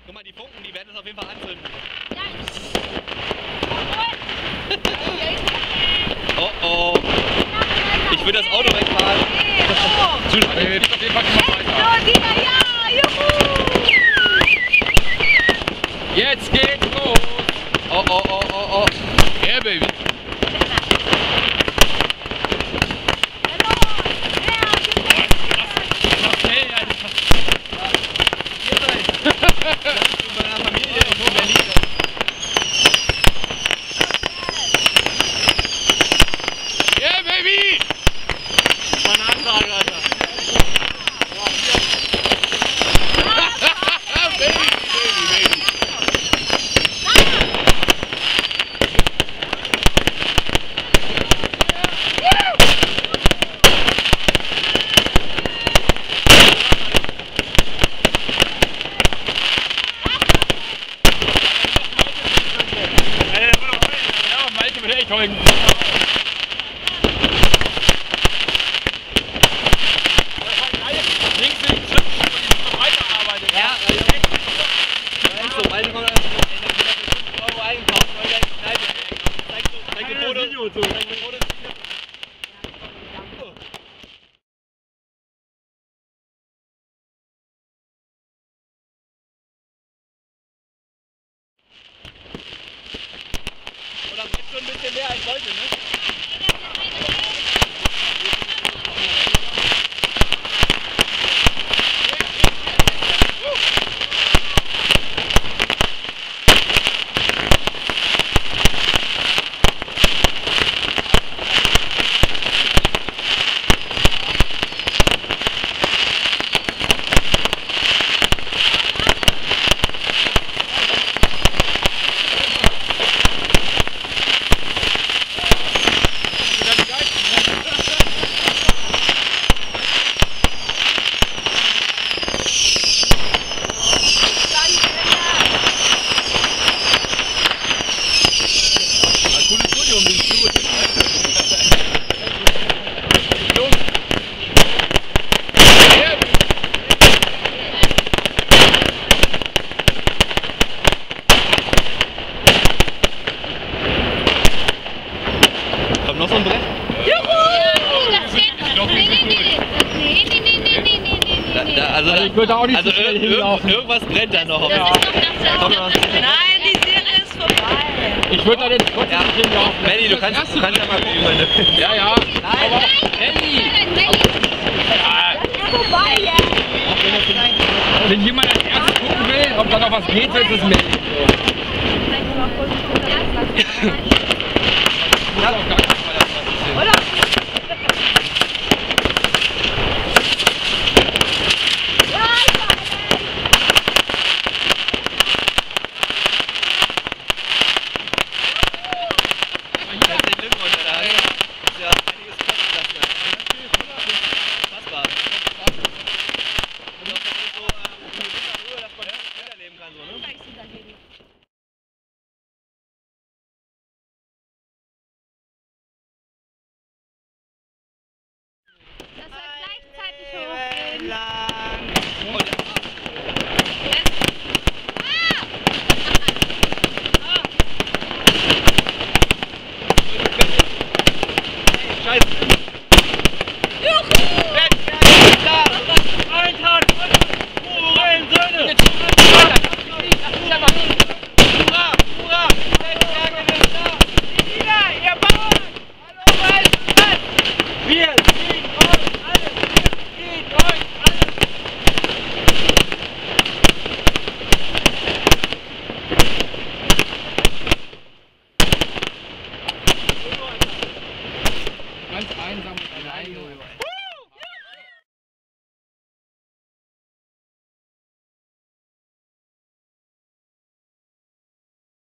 Guck mal, die Funken, die werden es auf jeden Fall anzünden. Oh oh. Ich will das Auto wegfahren. Zu spät. Auf jeden Fall schon mal weiter. Ja, juhu! Jetzt geht's los. Oh oh oh oh oh. Yeah, baby. Yeah, baby! Meine Ansage, Alter. Baby, baby, baby. Ja, Malte wird echt heulen. Meine kommt an, Euro einkaufen, weil der Kneipe, zeig dir Fotos. Zeig mir Fotos. Oder brennt schon ein bisschen mehr als sollte, ne? Kommt noch so ein Brett? Also ich würde auch nicht also so schnell hinlaufen. Irgendwas brennt da noch. Auf jeden Fall. Nein, die Serie ist vorbei. Ich würde da jetzt trotzdem nicht hinlaufen. Manny, du kannst ja mal gucken, wenn du... Ja, ja. Aber Vorbei, ja. wenn jemand als erstes gucken will, ob da noch was geht, ist es Melli. Ja, auch gar nicht mal das, was ich sehe. Oder? Herzlichen Glückwunsch, Alter. Das ist ja einiges kosten lassen. Fassbar. Und auch so Ruhe, dass man weiterleben kann, so, ne? Dass wir gleichzeitig hochgehen. Scheiße. Ganz einsam und allein.